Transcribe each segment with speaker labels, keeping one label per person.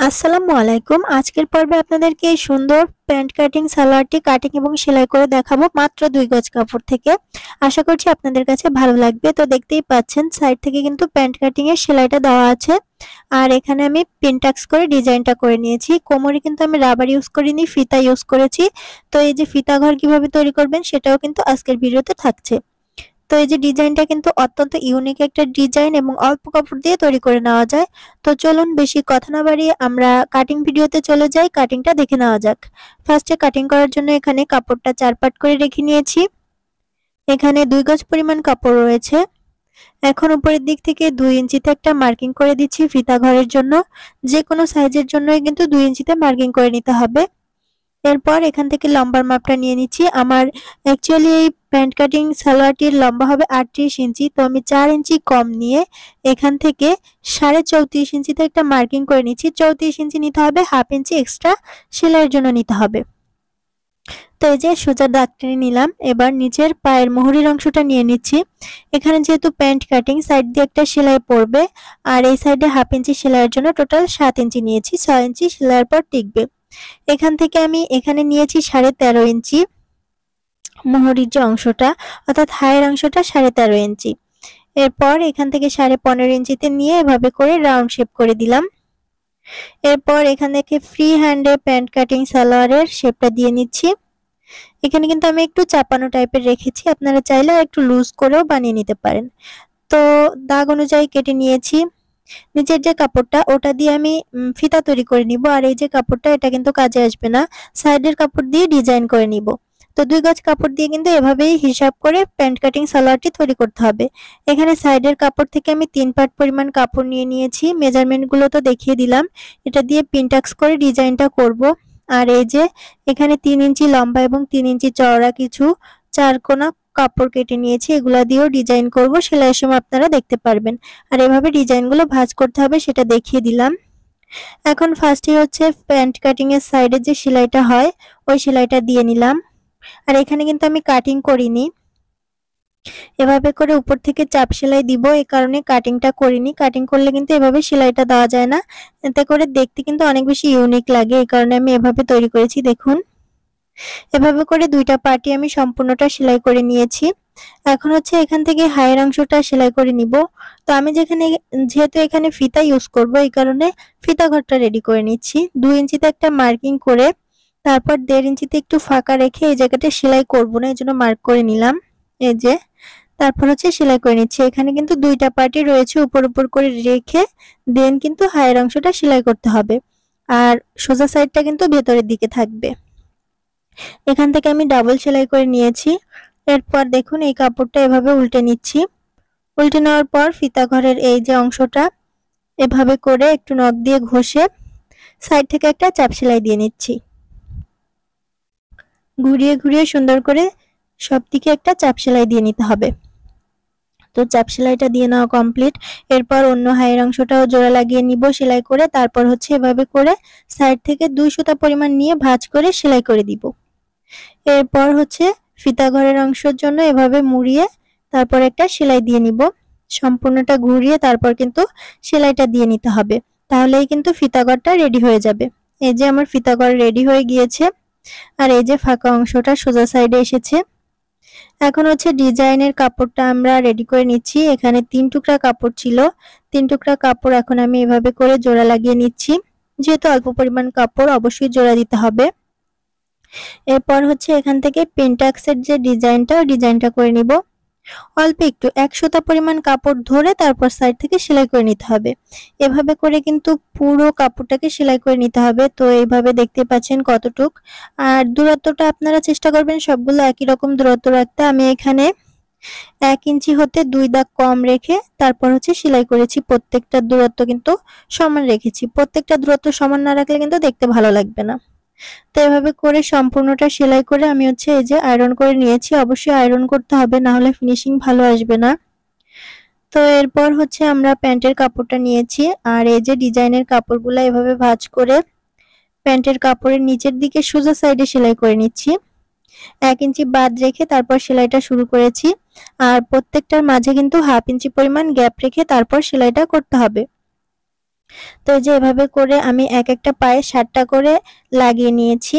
Speaker 1: আসসালামু আলাইকুম। আজকের পর্বে আপনাদেরকে এই সুন্দর প্যান্ট কাটিং সালোয়ারটি কাটিং এবং সেলাই করে দেখাবো মাত্র 2 গজ কাপড় থেকে। আশা করছি আপনাদের কাছে ভালো লাগবে। তো দেখতেই পাচ্ছেন সাইড থেকে কিন্তু প্যান্ট কাটিং এর সেলাইটা দেওয়া আছে। আর এখানে আমি পিন টাক্স করে ডিজাইনটা করে নিয়েছি। কোমরে কিন্তু আমি রাবার ইউজ করিনি, ফিতা ইউজ করেছি। তো এই যে ফিতা ঘর কিভাবে তৈরি করবেন সেটাও কিন্তু আজকের ভিডিওতে থাকছে। তো এই যে ডিজাইনটা কিন্তু অত্যন্ত ইউনিক একটা ডিজাইন এবং অল্প কাপড় দিয়ে তৈরি করে নেওয়া যায়। তো চলুন বেশি কথা না বাড়িয়ে আমরা কাটিং ভিডিওতে চলে যাই, কাটিংটা দেখে নেওয়া যাক। ফার্স্টে কাটিং করার জন্য এখানে কাপড়টা 4 পার্ট করে রেখে নিয়েছি। এখানে 2 গজ পরিমাণ কাপড় রয়েছে। এখন উপরের দিক থেকে 2 ইঞ্চিতে একটা মার্কিং করে দিচ্ছি ফিতা ঘরের জন্য। যে কোনো সাইজের জন্যই কিন্তু 2 ইঞ্চিতে মার্কিং করে নিতে হবে। এরপর এখান থেকে লম্বার মাপটা নিয়ে নিচ্ছি। আমার অ্যাকচুয়ালি এই প্যান্ট কাটিং সালোয়ারটির লম্বা হবে 38 ইঞ্চি। তো আমি 4 ইঞ্চি কম নিয়ে এখান থেকে 34.5 ইঞ্চিতে একটা মার্কিং করে নিচ্ছি। 34 ইঞ্চি নিতে হবে, হাফ ইঞ্চি এক্সট্রা সেলাইয়ের জন্য নিতে হবে। তো এই যে সোজা দাগ টেনে নিলাম। এবার নিচের পায়ের মোহরির অংশটা নিয়ে নিচ্ছি। এখানে যেহেতু প্যান্ট কাটিং সাইড দিয়ে একটা সেলাই পড়বে আর এই সাইডে হাফ ইঞ্চি সেলাইয়ের জন্য টোটাল 7 ইঞ্চি নিয়েছি। 6 ইঞ্চি সেলাইয়ের পর টিকবে। এখান থেকে আমি এখানে নিয়েছি 13.5 ইঞ্চি মোহরির যে অংশটা, অর্থাৎ হায়ের অংশটা 13.5 ইঞ্চি। এরপর এখান থেকে 15.5 ইঞ্চিতে নিয়ে এভাবে করে রাউন্ড শেপ করে দিলাম। এরপর এখান থেকে ফ্রি হ্যান্ডে প্যান্ট কাটিং সালোয়ারের শেপটা দিয়ে নিচ্ছি। এখানে কিন্তু আমি একটু চাপানো টাইপের রেখেছি, আপনারা চাইলে একটু লুজ করেও বানিয়ে নিতে পারেন। তো দাগ অনুযায়ী কেটে নিয়েছি। নিচের যে কাপড়টা ওটা দিয়ে আমি ফিতা তৈরি করে নিব। আর এই যে কাপড়টা এটা কিন্তু কাজে আসবে না, সাইডের কাপড় দিয়ে ডিজাইন করে নিব। তো 2 গজ কাপড় দিয়ে কিন্তু এভাবেই হিসাব করে প্যান্ট কাটিং সালোয়ারটি তৈরি করতে হবে। এখানে সাইডের কাপড় থেকে আমি 3 পার্ট পরিমাণ কাপড় নিয়ে নিয়েছি। মেজারমেন্ট গুলো তো দেখিয়ে দিলাম। এটা দিয়ে পিন টাক্স করে ডিজাইনটা করব। আর এই যে এখানে 3 ইঞ্চি লম্বা এবং 3 ইঞ্চি চওড়া কিছু 4 কোনা কাপড় কেটে নিয়েছি। এগুলা দিয়েও ডিজাইন করব, সেলাইয়ের সময় আপনারা দেখতে পারবেন। আর এভাবে ডিজাইনগুলো ভাঁজ করতে হবে সেটা দেখিয়ে দিলাম। এখন ফার্স্টে হচ্ছে প্যান্ট কাটিং এর সাইডে যে সেলাইটা হয় ওই সেলাইটা দিয়ে নিলাম। আর এখানে কিন্তু আমি কাটিং করিনি, এভাবে করে উপর থেকে চাপ সেলাই দিব, এই কারণে কাটিংটা করিনি। কাটিং করলে কিন্তু এভাবে সেলাইটা দেওয়া যায় না, এতে করে দেখতে কিন্তু অনেক বেশি ইউনিক লাগে, এই কারণে আমি এভাবে তৈরি করেছি। দেখুন এভাবে করে দুইটা পার্টি আমি সম্পূর্ণটা সেলাই করে নিয়েছি। এখন হচ্ছে এখান থেকে হায়ের অংশটা সেলাই করে নিব। তো আমি যেহেতু এখানে ফিতা ইউজ করব এই কারণে ফিতা ঘরটা রেডি করে নিচ্ছি। 2 ইঞ্চিতে একটা মার্কিং করে তারপর 1.5 ইঞ্চিতে একটু ফাঁকা রেখে এই জায়গাটা সেলাই করব না, এই জন্য মার্ক করে নিলাম। এই যে তারপর হচ্ছে সেলাই করে নিচ্ছি। এখানে কিন্তু দুইটা পার্টি রয়েছে, উপর উপর করে রেখে দেন কিন্তু হায়ের অংশটা সেলাই করতে হবে। আর সোজা সাইডটা কিন্তু ভেতরের দিকে থাকবে। এখান থেকে আমি ডাবল সেলাই করে নিয়েছি। এরপর দেখুন এই কাপড়টা এভাবে উল্টে নিচ্ছি। উল্টে নেওয়ার পর ফিতা ঘরের এই যে অংশটা এভাবে করে একটু নখ দিয়ে ঘষে সাইড থেকে একটা চাপ সেলাই দিয়ে নিচ্ছি। ঘুরিয়ে ঘুরিয়ে সুন্দর করে সব দিকে একটা চাপ সেলাই দিয়ে নিতে হবে। তো চাপ সেলাইটা দিয়ে নেওয়া কমপ্লিট। এরপর অন্য হায়ের অংশটাও জোড়া লাগিয়ে নিব সেলাই করে। তারপর হচ্ছে এভাবে করে সাইড থেকে 2 সুতা পরিমাণ নিয়ে ভাঁজ করে সেলাই করে দিব। এরপর হচ্ছে ফিতা ঘরের অংশের জন্য এভাবে মুড়িয়ে তারপর একটা সেলাই দিয়ে নিব। সম্পূর্ণটা ঘুরিয়ে তারপর কিন্তু সেলাইটা দিয়ে নিতে হবে, তাহলেই কিন্তু ফিতা ঘরটা রেডি হয়ে যাবে। এই যে আমার ফিতা ঘর রেডি হয়ে গিয়েছে। আর এই যে ফাঁকা অংশটা সোজা সাইডে এসেছে। এখন হচ্ছে ডিজাইনের কাপড়টা আমরা রেডি করে নিচ্ছি। এখানে 3 টুকরা কাপড় ছিল, 3 টুকরা কাপড় এখন আমি এভাবে করে জোড়া লাগিয়ে নিচ্ছি। যেহেতু অল্প পরিমাণ কাপড় অবশ্যই জোড়া দিতে হবে। এরপর হচ্ছে এখান থেকে পেন্টাক্সের যে ডিজাইনটা করে নিব। অল্প একটু 1 সুতা পরিমাণ কাপড় ধরে তারপর সাইড থেকে সেলাই করে নিতে হবে। এভাবে করে কিন্তু পুরো কাপড়টাকে সেলাই করে নিতে হবে। তো এইভাবে দেখতে পাচ্ছেন কতটুক। আর দূরত্বটা আপনারা চেষ্টা করবেন সবগুলো একই রকম দূরত্ব রাখতে। আমি এখানে 1 ইঞ্চি হতে 2 দাগ কম রেখে তারপর হচ্ছে সেলাই করেছি। প্রত্যেকটা দূরত্ব কিন্তু সমান রেখেছি। প্রত্যেকটা দূরত্ব সমান না রাখলে কিন্তু দেখতে ভালো লাগবে না। তো এভাবে করে সম্পূর্ণটা সেলাই করে আমি হচ্ছে এই যে আয়রন করে নিয়েছি। অবশ্যই আয়রন করতে হবে, না হলে ফিনিশিং ভালো আসবে না। তো এরপর হচ্ছে আমরা প্যান্টের কাপড়টা নিয়েছি। আর এই যে ডিজাইনের কাপড়গুলো এভাবে ভাঁজ করে প্যান্টের কাপড়ের নিচের দিকে সোজা সাইডে সেলাই করে নিচ্ছি। 1 ইঞ্চি বাদ রেখে তারপর সেলাইটা শুরু করেছি। আর প্রত্যেকটার মাঝে কিন্তু হাফ ইঞ্চি পরিমাণ গ্যাপ রেখে তারপর সেলাইটা করতে হবে। তো এই যে এভাবে করে আমি এক একটা পায়ে 7টা করে লাগিয়ে নিয়েছি।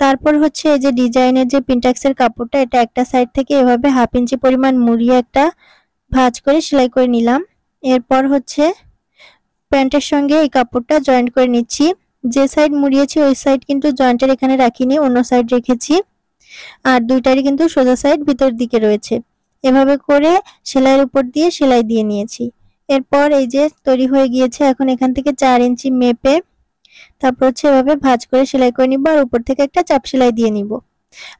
Speaker 1: তারপর হচ্ছে এই যে ডিজাইনের যে পিনটাক্সের কাপড়টা, এটা একটা সাইড থেকে এভাবে 1/2 ইঞ্চি পরিমাণ মুড়িয়ে একটা ভাঁজ করে সেলাই করে নিলাম। এরপর হচ্ছে প্যান্টের সঙ্গে এই কাপড়টা জয়েন্ট করে নিচ্ছি। যে সাইড মুড়িয়েছি ওই সাইড কিন্তু জয়েন্টের এখানে রাখিনি, অন্য সাইড রেখেছি। আর দুইটারই কিন্তু সোজা সাইড ভিতর দিকে রয়েছে। এভাবে করে সেলাইয়ের উপর দিয়ে সেলাই দিয়ে নিয়েছি। এরপর এই যে তৈরি হয়ে গিয়েছে। এখন এখান থেকে 4 ইঞ্চি মেপে তারপর হচ্ছে এভাবে ভাঁজ করে সেলাই করে নিব, আর উপর থেকে একটা চাপ সেলাই দিয়ে নিব।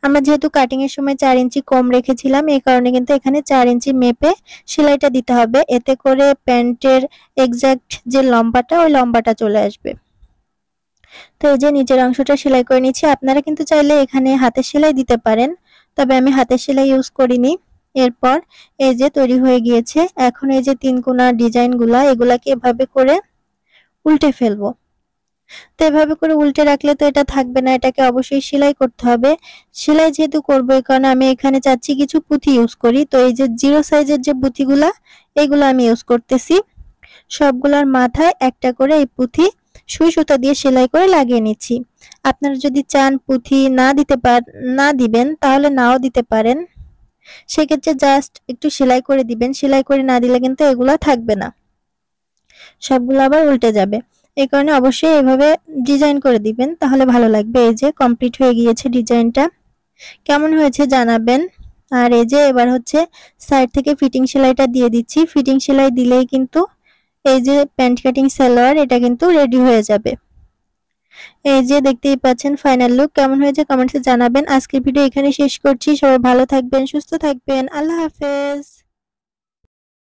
Speaker 1: আমরা যেহেতু কাটিং এর সময় 4 ইঞ্চি কম রেখেছিলাম, এই কারণে কিন্তু এখানে 4 ইঞ্চি মেপে সেলাইটা দিতে হবে, এতে করে প্যান্টের এক্সাক্ট যে লম্বাটা ওই লম্বাটা চলে আসবে। তো এই যে নিচের অংশটা সেলাই করে নিচ্ছি। আপনারা কিন্তু চাইলে এখানে হাতের সেলাই দিতে পারেন, তবে আমি হাতের সেলাই ইউজ করিনি। এরপর এই যে তৈরি হয়ে গিয়েছে। এখন এই যে 3 কোণা ডিজাইনগুলা, এগুলাকে এভাবে করে উল্টে ফেলবো। তো এভাবে করে উল্টে রাখলে তো এটা থাকবে না, এটাকে অবশ্যই সেলাই করতে হবে। সেলাই যেহেতু করবো এই কারণে আমি এখানে চাচ্ছি কিছু পুঁথি ইউজ করি। তো এই যে 0 সাইজের যে পুঁথিগুলা, এগুলো আমি ইউজ করতেছি। সবগুলার মাথায় একটা করে এই পুঁথি সুই সুতা দিয়ে সেলাই করে লাগিয়ে নিচ্ছি। আপনারা যদি চান পুঁথি না দিবেন তাহলে নাও দিতে পারেন। সেক্ষেত্রে জাস্ট একটু সেলাই করে দিবেন, সেলাই করে না দিলে কিন্তু এগুলা থাকবে না, সবগুলো আবার উল্টে যাবে। এই কারণে অবশ্যই এভাবে ডিজাইন করে দিবেন, তাহলে ভালো লাগবে। এই যে কমপ্লিট হয়ে গিয়েছে ডিজাইনটা, কেমন হয়েছে জানাবেন। আর এই যে এবার হচ্ছে সাইড থেকে ফিটিং সেলাইটা দিয়ে দিচ্ছি। ফিটিং সেলাই দিলেই কিন্তু এই যে প্যান্ট কাটিং সালোয়ার এটা কিন্তু রেডি হয়ে যাবে। এই যে দেখতেই পাচ্ছেন ফাইনাল লুক, কেমন হয়েছে কমেন্টসে জানাবেন। আজকের ভিডিও এখানে শেষ করছি। সবাই ভালো থাকবেন, সুস্থ থাকবেন। আল্লাহ হাফেজ।